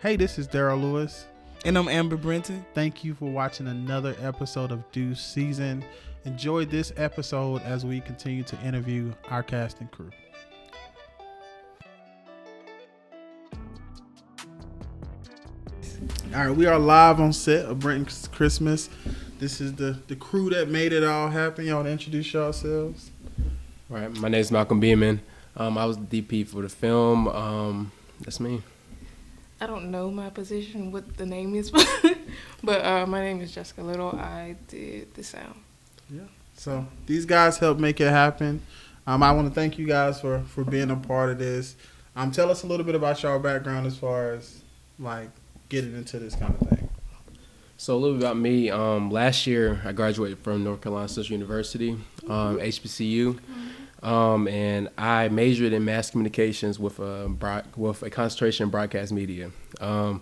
Hey, this is Daryl Lewis. And I'm Amber Brenton. Thank you for watching another episode of Due Season. Enjoy this episode as we continue to interview our cast and crew. All right, we are live on set of Brenton's Christmas. This is the crew that made it all happen. Y'all want to introduce yourselves? All right, my name is Malcolm Beamon. I was the DP for the film. That's me. I don't know my position, what the name is, but my name is Jessica Little. I did the sound. Yeah. So these guys helped make it happen. I want to thank you guys for being a part of this. Tell us a little bit about your background as far as like getting into this kind of thing. So a little bit about me. Last year, I graduated from North Carolina Central University, HBCU, and I majored in mass communications with a concentration in broadcast media. I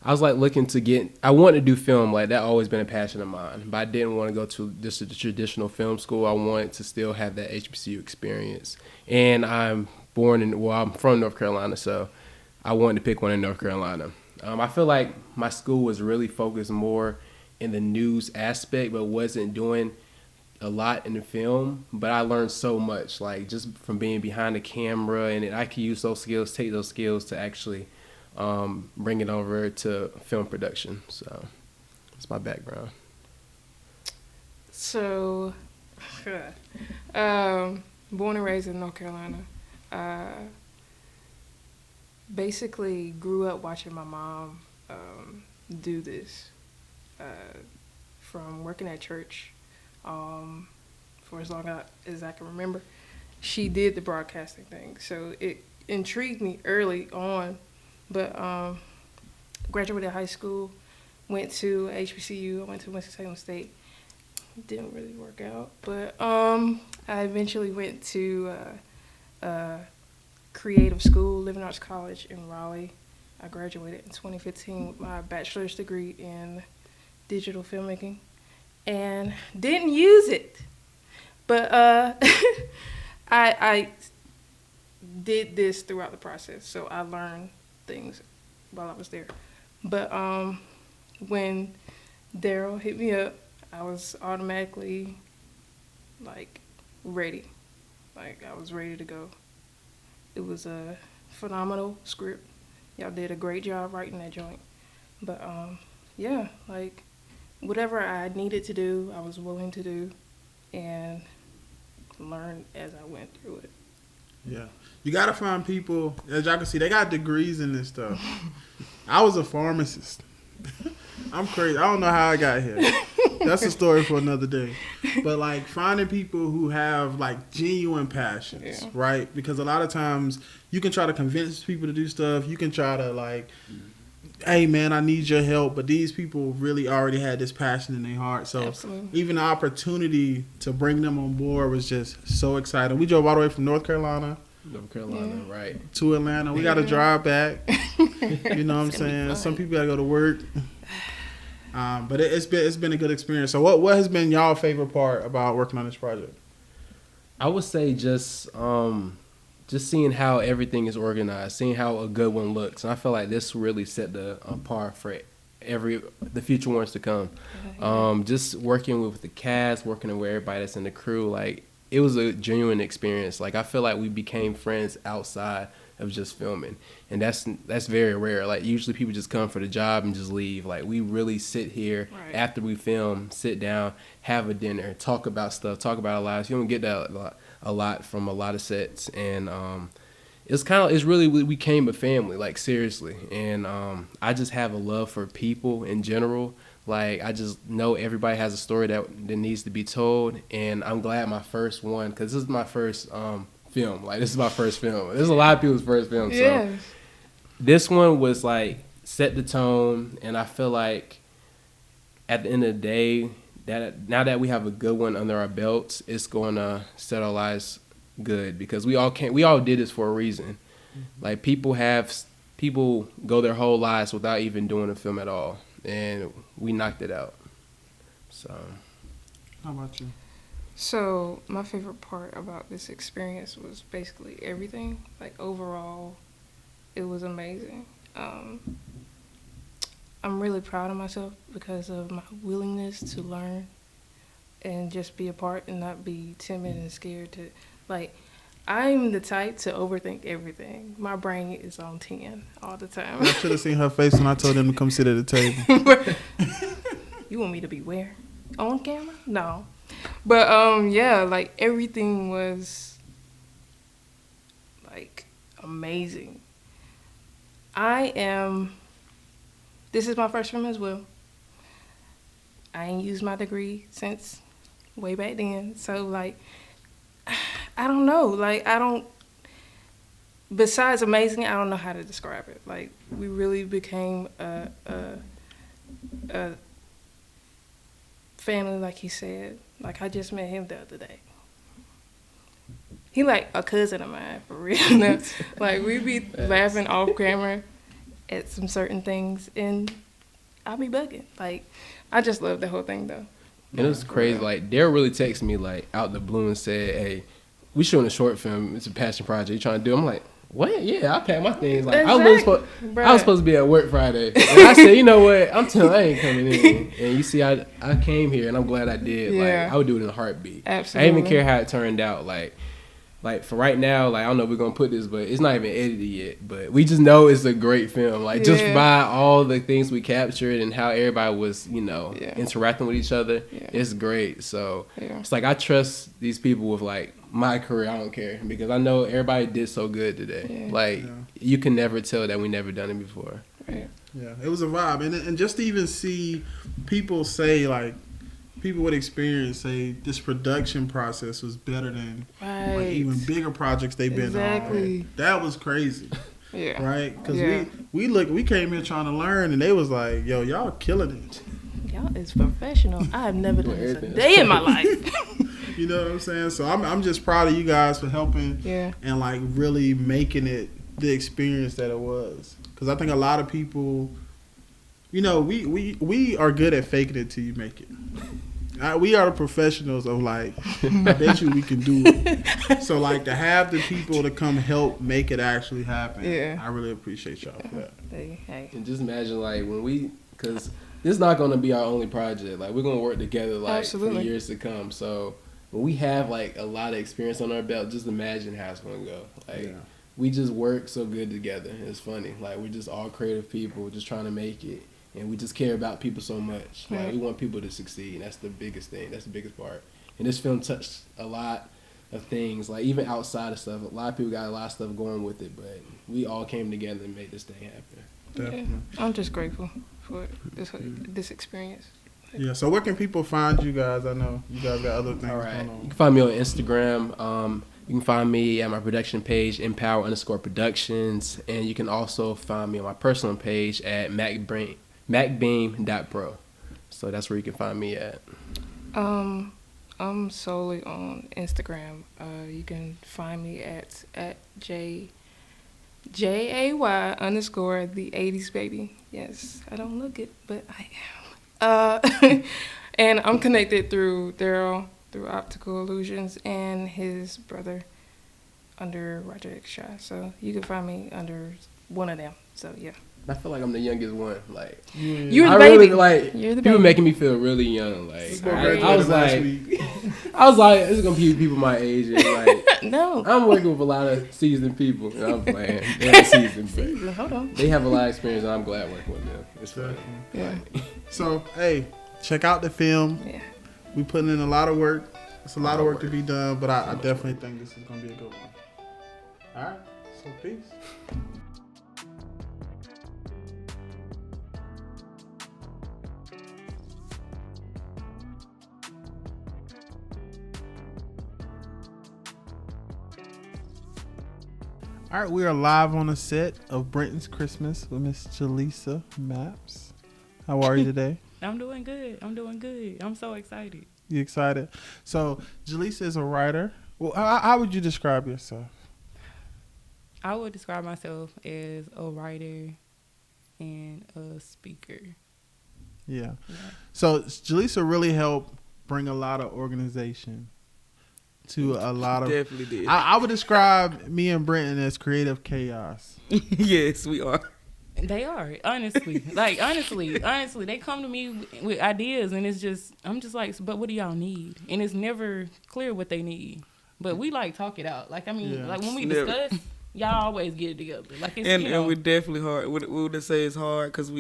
was like looking to I wanted to do film, like that always been a passion of mine, but I didn't want to go to just a traditional film school. I wanted to still have that HBCU experience. And I'm from North Carolina, so I wanted to pick one in North Carolina. I feel like my school was really focused more in the news aspect, but wasn't doing a lot in the film. But I learned so much, like just from being behind the camera, and I could use those skills, take those skills to actually bring it over to film production. So that's my background. So, born and raised in North Carolina. Basically grew up watching my mom do this from working at church for as long as I can remember. She did the broadcasting thing, so it intrigued me early on. But graduated high school, went to HBCU, I went to Winston-Salem State. Didn't really work out, but I eventually went to creative school, Living Arts College in Raleigh. I graduated in 2015 with my bachelor's degree in digital filmmaking and didn't use it. But I did this throughout the process, so I learned things while I was there. But when Daryl hit me up, I was automatically like ready. Like I was ready to go. It was a phenomenal script. Y'all did a great job writing that joint. But yeah, like whatever I needed to do, I was willing to do and learn as I went through it. Yeah. You got to find people, as y'all can see, they got degrees in this stuff. I was a pharmacist. I'm crazy. I don't know how I got here. That's a story for another day. But, like, finding people who have, like, genuine passions, right? Because a lot of times you can try to convince people to do stuff. You can try to, like, hey, man, I need your help. But these people really already had this passion in their heart. So Absolutely. Even the opportunity to bring them on board was just so exciting. We drove all the way from North Carolina. Right. To Atlanta. We got to drive back. You know what I'm saying? Some people got to go to work. But it's been a good experience. So what has been y'all favorite part about working on this project? I would say just seeing how everything is organized, seeing how a good one looks, and I feel like this really set the par for the future ones to come. Just working with the cast, working with everybody that's in the crew, like it was a genuine experience. Like I feel like we became friends outside of just filming, and that's very rare. Like usually people just come for the job and just leave. Like we really sit here after we film, sit down, have a dinner, talk about stuff, talk about our lives. You don't get that a lot from a lot of sets, and it's really we became a family, like seriously. And I just have a love for people in general. Like I just know everybody has a story that needs to be told, and I'm glad my first one, because this is my first film. Like this is my first film. This is a lot of people's first film. Yeah. So this one was like set the tone, and I feel like at the end of the day, that now that we have a good one under our belts, it's going to set our lives good, because we all did this for a reason. Mm-hmm. Like people go their whole lives without even doing a film at all, and we knocked it out. So how about you? So my favorite part about this experience was basically everything. Like overall, it was amazing. I'm really proud of myself because of my willingness to learn and just be a part and not be timid and scared to, like, I'm the type to overthink everything. My brain is on 10 all the time. I should have seen her face when I told them to come sit at the table. You want me to be where? On camera? No. But, yeah, like, everything was, like, amazing. This is my first film as well. I ain't used my degree since way back then. So, like, I don't know. Like, besides amazing, I don't know how to describe it. Like, we really became a family, like he said. Like, I just met him the other day. He like a cousin of mine, for real. Now, like, we be laughing off camera at some certain things, and I be bugging. Like, I just love the whole thing, though. And it was crazy. Like, Daryl really texted me, like, out the blue and said, hey, we shooting a short film. It's a passion project. You trying to do it? I'm like, what? Yeah, I packed my things. Like, I was supposed to be at work Friday. And I said, you know what? I ain't coming in. And you see, I came here, and I'm glad I did. Yeah. Like, I would do it in a heartbeat. Absolutely. I didn't even care how it turned out. Like for right now, like, I don't know if we're going to put this, but it's not even edited yet. But we just know it's a great film. Like, just by all the things we captured and how everybody was, interacting with each other, it's great. So it's like, I trust these people with, like, my career. I don't care because I know everybody did so good today. You can never tell that we never done it before. Right. Yeah, it was a vibe. And just to even see people say, like, people with experience say this production process was better than like, even bigger projects they've been on. That was crazy. Yeah. Right? Because we came here trying to learn, and they was like, yo, y'all killing it. Y'all is professional. I have never done this a day in my life. You know what I'm saying? So I'm just proud of you guys for helping and, like, really making it the experience that it was. Because I think a lot of people, we are good at faking it till you make it. We are the professionals of, like, I bet you we can do it. So, like, to have the people to come help make it actually happen, I really appreciate y'all for that. Hey. And just imagine, like, because this is not going to be our only project. Like, we're going to work together, like, for years to come. So when we have, like, a lot of experience on our belt, just imagine how it's going to go. Like, we just work so good together. It's funny. Like, we're just all creative people just trying to make it. And we just care about people so much. Like, we want people to succeed. And that's the biggest thing. That's the biggest part. And this film touched a lot of things, like, even outside of stuff. A lot of people got a lot of stuff going with it, but we all came together and made this thing happen. Definitely. Yeah, I'm just grateful for this experience. Yeah, so where can people find you guys? I know you guys got other things going on. You can find me on Instagram. You can find me at my production page, Empower_Productions. And you can also find me on my personal page at MacBeam.pro. So that's where you can find me at. I'm solely on Instagram. You can find me at JAY_ the 80s baby. Yes, I don't look it, but I am. And I'm connected through Daryl, through Optical Illusions, and his brother under Roger X Shy. So you can find me under one of them. So yeah. I feel like I'm the youngest one. Like, you're the baby. Really, like, you're the people baby. making me feel really young. Like, I was like, this is gonna be people my age. And, like, no, I'm working with a lot of seasoned people, and I'm playing. They're seasoned. Hold on. They have a lot of experience, and I'm glad working with them. It's fun. Yeah. So, hey, check out the film. Yeah. We putting in a lot of work. It's a lot of work to be done, but I definitely think this is gonna be a good one. All right. So, peace. All right, we are live on the set of Brenton's Christmas with Miss Jalisa Maps. How are you today? I'm doing good. I'm so excited. You excited? So, Jalisa is a writer. Well, how would you describe yourself? I would describe myself as a writer and a speaker. Yeah. So, Jalisa really helped bring a lot of organization to a lot of. Definitely did. I would describe me and Brenton as creative chaos. Yes, we are. They are, honestly. Honestly, they come to me with ideas, and it's just, I'm just like, but what do y'all need? And it's never clear what they need. But we like talk it out. Like, I mean, Yeah. like when we Never. discuss, y'all always get it together. Like, it's, And you know, and we're definitely hard. We would say it's hard because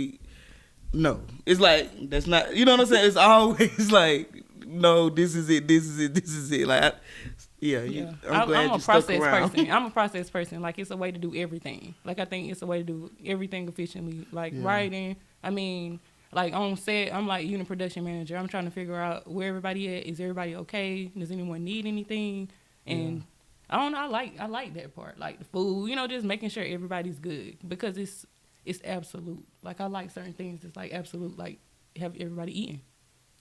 no, it's like that's not. You know what I'm saying? It's always like, no, this is it. This is it. This is it. Like, I'm glad you stuck around. I'm a process person. Like, it's a way to do everything. Like, I think it's a way to do everything efficiently. Like, writing. I mean, like, on set, I'm like unit production manager. I'm trying to figure out where everybody at. Is everybody okay? Does anyone need anything? And I don't know. I like that part. Like, the food, you know, just making sure everybody's good, because it's absolute. Like, I like certain things that's like absolute. Like, have everybody eating.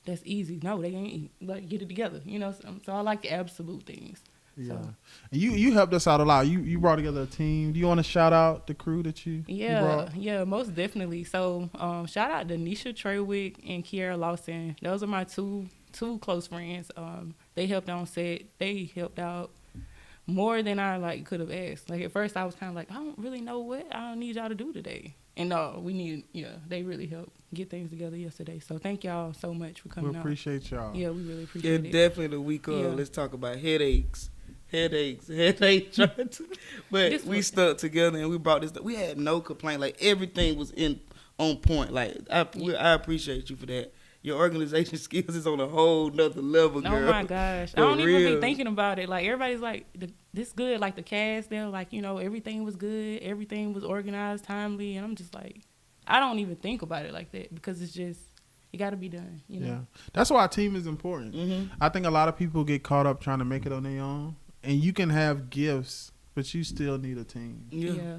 That's easy. No, they ain't eat. Like, get it together. You know, so I like the absolute things. Yeah. So. And you helped us out a lot. You brought together a team. Do you want to shout out the crew that you brought? Yeah, most definitely. So shout out to Nisha Treywick and Kiara Lawson. Those are my two close friends. They helped on set. They helped out more than I could have asked. Like, at first I was kind of like, I don't really know what I need y'all to do today. And no, they really helped get things together yesterday. So thank y'all so much for coming out. We appreciate y'all. Yeah, we really appreciate it. Definitely the week of. Yeah. Let's talk about headaches. But we stuck together and we brought this. We had no complaint. Like, everything was on point. Like, I appreciate you for that. Your organization skills is on a whole nother level, girl. Oh my gosh, I don't even be thinking about it. Like, everybody's like, this good. Like, the cast, they're like, you know, everything was good, everything was organized, timely, and I'm just like, I don't even think about it like that, because it's just, it got to be done. You know. Yeah, that's why a team is important. Mm-hmm. I think a lot of people get caught up trying to make it on their own, and you can have gifts, but you still need a team. Yeah.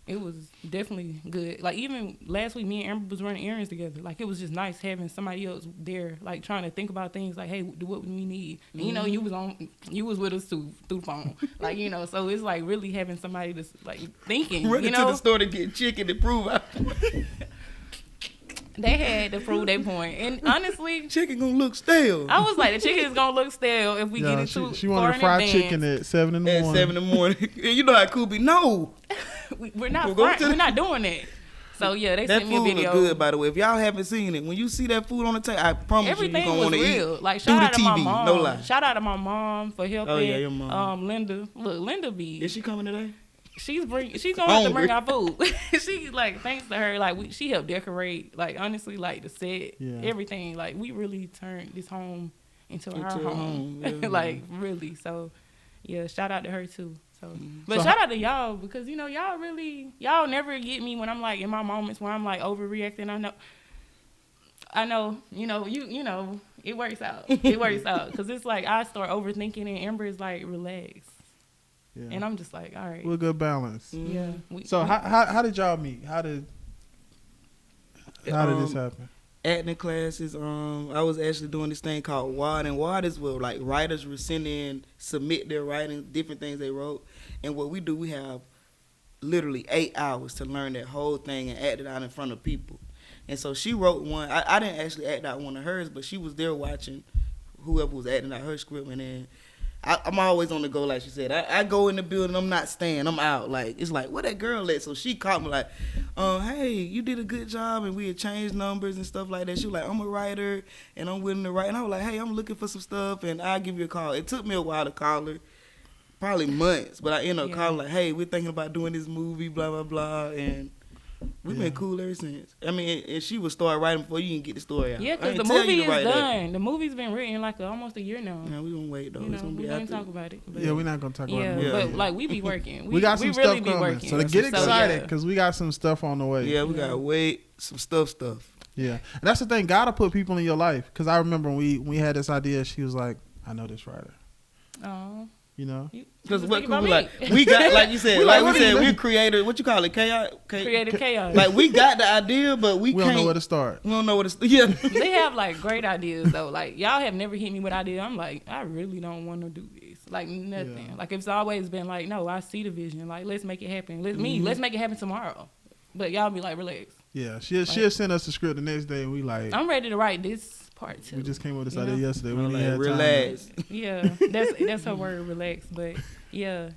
It was definitely good. Like, even last week, me and Amber was running errands together. Like, it was just nice having somebody else there, like, trying to think about things like, hey, what we need. And, you know, you was with us too, through the phone. Like, you know, so it's like really having somebody that's like thinking. Running to the store to get chicken to prove out. They had to prove their point. And honestly, Chicken gonna look stale. I was like, the chicken is gonna look stale if we get it too. She wanted fried chicken at 7 in the morning. At 7 in the morning. You know how cool be. No. We're not doing that. So yeah, they that sent me a food video. look good, by the way. If y'all haven't seen it, when you see that food on the table, I promise Everything you, you're gonna was want to real. eat. Like, through shout the out to my TV, mom. no lie. Shout out to my mom for helping. Oh yeah, your mom. Linda. Look, Linda be. Is she coming today? She's gonna have to bring our food. She, like, thanks to her, like, she helped decorate. Like, honestly, like, the set, everything. Like, we really turned this home into our home. Yeah. Like, really. So yeah, shout out to her too. So, but shout out to y'all, because, you know, y'all never get me when I'm like in my moments where I'm like overreacting. I know, you know, it works out. It works out, because it's like I start overthinking and Amber is like, relax. Yeah. And I'm just like, all right. We're a good balance. Yeah. So how did y'all meet? How did this happen? Acting classes. I was actually doing this thing called WAD, and WAD is where, like, writers were submit their writing, different things they wrote, and what we do, we have literally 8 hours to learn that whole thing and act it out in front of people. And so she wrote one. I didn't actually act out one of hers, but she was there watching whoever was acting out her script, and then I'm always on the go, like she said. I go in the building, I'm not staying, I'm out. Like, it's like, where that girl at? So she caught me like, hey, you did a good job, and we had changed numbers and stuff like that. She was like, I'm a writer, and I'm willing to write. And I was like, hey, I'm looking for some stuff, and I'll give you a call. It took me a while to call her, probably months, but I ended up calling, like, hey, we're thinking about doing this movie, blah, blah, blah, and we've been cool ever since. I mean, and she would start writing before you can get the story out. Yeah, because the movie is done. That. The movie's been written like almost a year now. Yeah, we gonna wait though. You know, it's gonna be we ain't talk about it. Yeah, we're not gonna talk about it. Yeah, but like, we be working. We got some really stuff be coming. working. So to get excited, because we got some stuff on the way. Yeah, we gotta wait some stuff. Yeah, and that's the thing. Gotta put people in your life. Because I remember when we had this idea, she was like, I know this writer. Oh. You know, because what cool, like, we got, like you said, we're creators. What you call it? Chaos. Creative chaos. Like, we got the idea, but we don't know where to start. We don't know where to start. Yeah, they have like great ideas though. Like, y'all have never hit me with ideas. I'm like, I really don't want to do this. Like, nothing. Yeah. Like, it's always been like, no, I see the vision. Like, let's make it happen. Let's make it happen tomorrow. But y'all be like, relax. Yeah, she'll send us the script the next day, and we like, I'm ready to write this part too. We just came up with this idea yesterday. We like, had relax. Time. Yeah, that's her word, relax. But yeah,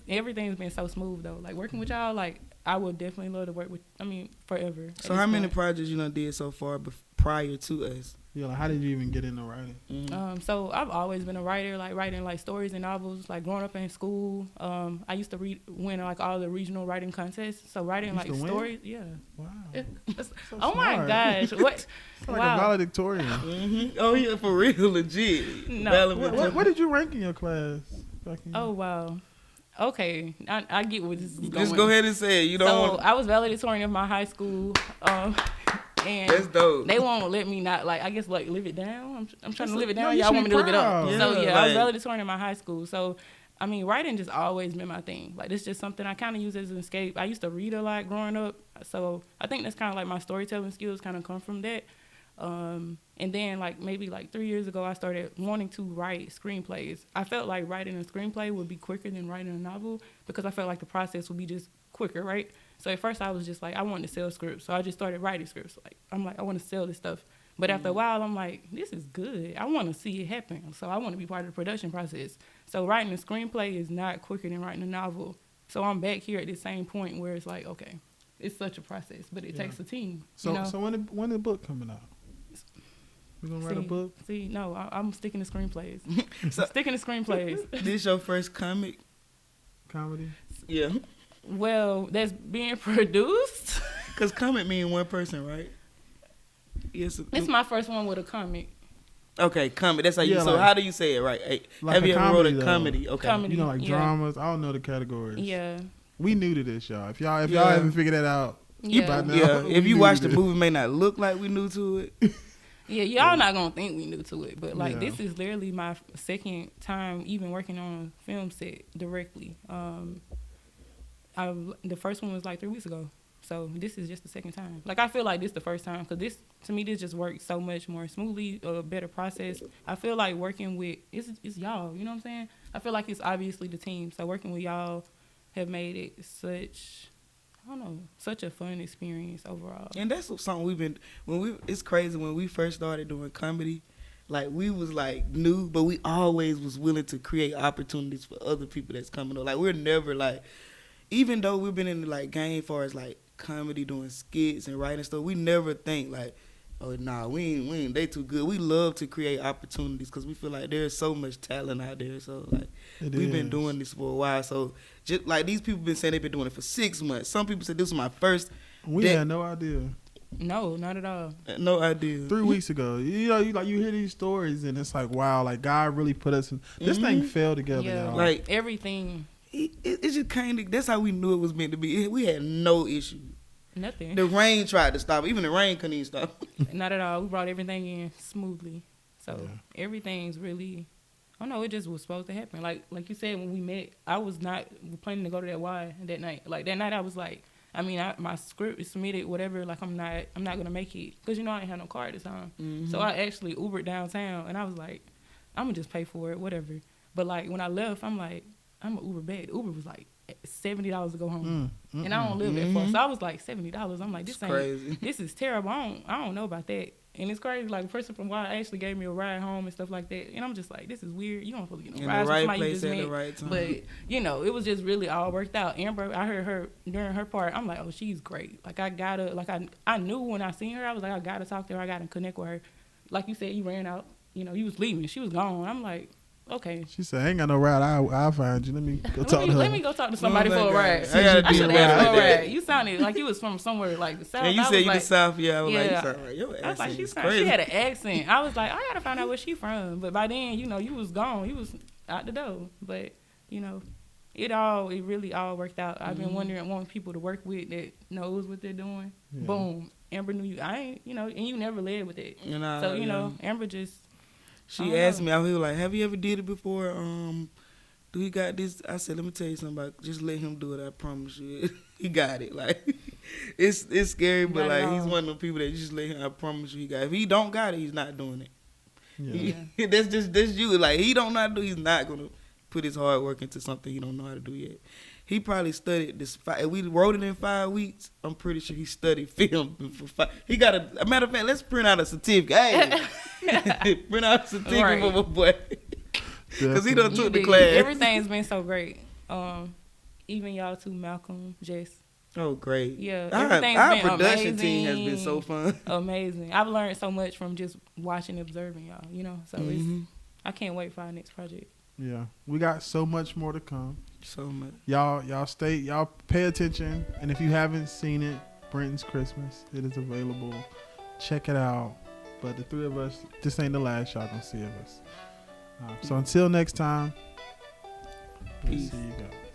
everything's been so smooth though. Like, working with y'all, like, I would definitely love to work with. I mean, forever. So how many projects you done did so far prior to us? Yeah, like how did you even get into writing? Mm-hmm. So I've always been a writer, like writing like stories and novels. Like growing up in school, I used to win like all the regional writing contests. So writing like stories, yeah. Wow. So oh my smart. gosh, what? Like wow. a valedictorian. Mm-hmm. Oh yeah, for real, legit. No. What did you rank in your class? Oh wow. Okay, I get where this is going. Just go ahead and say it. You don't So want. I was valedictorian of my high school. And That's dope. they won't let me not, like, I guess, like, live it down. I'm trying to live it down. No, you Y'all want me to live it up. proud. So, Yeah, I was like- valedictorian in my high school. So, I mean, writing just always been my thing. Like, it's just something I kind of use as an escape. I used to read a lot growing up. So, I think that's kind of like my storytelling skills kind of come from that. And then, like, maybe, like, 3 years ago, I started wanting to write screenplays. I felt like writing a screenplay would be quicker than writing a novel because I felt like the process would be just quicker, right? So at first I was just like, I wanted to sell scripts. So I just started writing scripts. Like, I'm like, I want to sell this stuff. But after a while, I'm like, this is good. I want to see it happen. So I want to be part of the production process. So writing a screenplay is not quicker than writing a novel. So I'm back here at the same point where it's like, okay, it's such a process, but it takes a team. So, you know? so when the book coming out? We gonna write a book? No, I'm sticking to screenplays. So- Sticking to screenplays. This your first comic? Comedy? Yeah. Well, that's being produced. Cause comic mean one person, right? Yes. It's my first one with a comic. Okay, comic. That's how you. Yeah, so like- how do you say it right? Hey, Like have a you ever wrote a comedy, though. comedy? Okay. Comedy. You know, like Yeah. dramas. I don't know the categories. Yeah. We new to this, y'all. If y'all Yeah. haven't figured that out, you Yeah. by now. Yeah. we If you new watch to the this. movie, it may not look like we new to it. Yeah, y'all not gonna think we new to it, but like Yeah. this is literally my second time even working on a film set directly. The first one was like 3 weeks ago, so this is just the second time. Like I feel like this the first time because this to me this just works so much more smoothly, a better process. I feel like working with it's y'all, you know what I'm saying? I feel like it's obviously the team, so working with y'all have made it such a fun experience overall. And that's something we've been it's crazy when we first started doing comedy, like we was like new, but we always was willing to create opportunities for other people that's coming up. Like we're never like, even though we've been in the like game for as like comedy, doing skits and writing stuff, we never think like, oh nah, we ain't they too good. We love to create opportunities because we feel like there's so much talent out there. So like we've been doing this for a while. So just like these people been saying they've been doing it for 6 months. Some people said this was my first. We had no idea. No, not at all. No idea. 3 weeks ago, you know, you hear these stories and it's like, wow, like God really put us in. This thing fell together, Yeah, y'all. Like everything, it just kind of, that's how we knew it was meant to be. We had no issue. nothing. The rain tried to stop. Even the rain couldn't even stop. Not at all. We brought everything in smoothly. So everything's really, I don't know, it just was supposed to happen. Like you said, when we met, I was not planning to go to that Y that night. Like that night I was like, I mean, my script is submitted, whatever, like I'm not going to make it. Because, you know, I didn't have no car at the time. Mm-hmm. So I actually Ubered downtown and I was like, I'm going to just pay for it, whatever. But like when I left, I'm like, I'm going to Uber back. The Uber was like $70 to go home. And I don't live that far. So I was like, $70. I'm like, this ain't crazy. This is terrible. I don't know about that. And it's crazy. Like, the person from Y actually gave me a ride home and stuff like that. And I'm just like, this is weird. You don't supposed to get no In rides the from right somebody you place just at met. the right time. But, you know, it was just really all worked out. Amber, I heard her during her part. I'm like, oh, she's great. Like, I gotta, like, I knew when I seen her, I was like, I gotta talk to her. I gotta connect with her. Like you said, you ran out. You know, you was leaving. She was gone. I'm like, okay. She said, I ain't got no ride. I'll find you. Let me go talk to her. Let me go talk to somebody Oh, for a my ride. God. I gotta I do should a have asked ride for a like that. ride. You sounded like you was from somewhere like the South. And you I said was you like, the South, yeah. I was like, you Yeah. sound right. Your I was accent like, is she crazy. had an accent. I was like, I gotta find out where she from. But by then, you know, you was gone. You was out the door. But you know, it really all worked out. I've been wanting people to work with that knows what they're doing. Yeah. Boom, Amber knew you. I ain't, you know, and you never led with it. You know, So you yeah. know, Amber just. She asked me, I was like, have you ever did it before? Do he got this? I said, let me tell you something about, just let him do it. I promise you. He got it. Like, it's scary, but Not at like, he's all. one of them people that you just let him, I promise you he got it. If he don't got it, he's not doing it. Yeah. That's you. Like, he don't know how to do, he's not going to put his hard work into something he don't know how to do yet. He probably studied this. We wrote it in 5 weeks. I'm pretty sure he studied film for 5. He got a matter of fact. Let's print out a certificate. Hey, print out a certificate Right. for my boy, because he done You took the did. class. Everything's been so great. Even y'all too, Malcolm, Jess. Oh, great. Yeah, Our everything's been production amazing. team has been so fun. Amazing. I've learned so much from just watching and observing y'all, you know. So I can't wait for our next project. Yeah, we got so much more to come. So much. Y'all pay attention, and if you haven't seen it, Brenton's Christmas, it is available. Check it out. But the three of us, this ain't the last y'all gonna see of us. So until next time, we'll Peace. see you guys.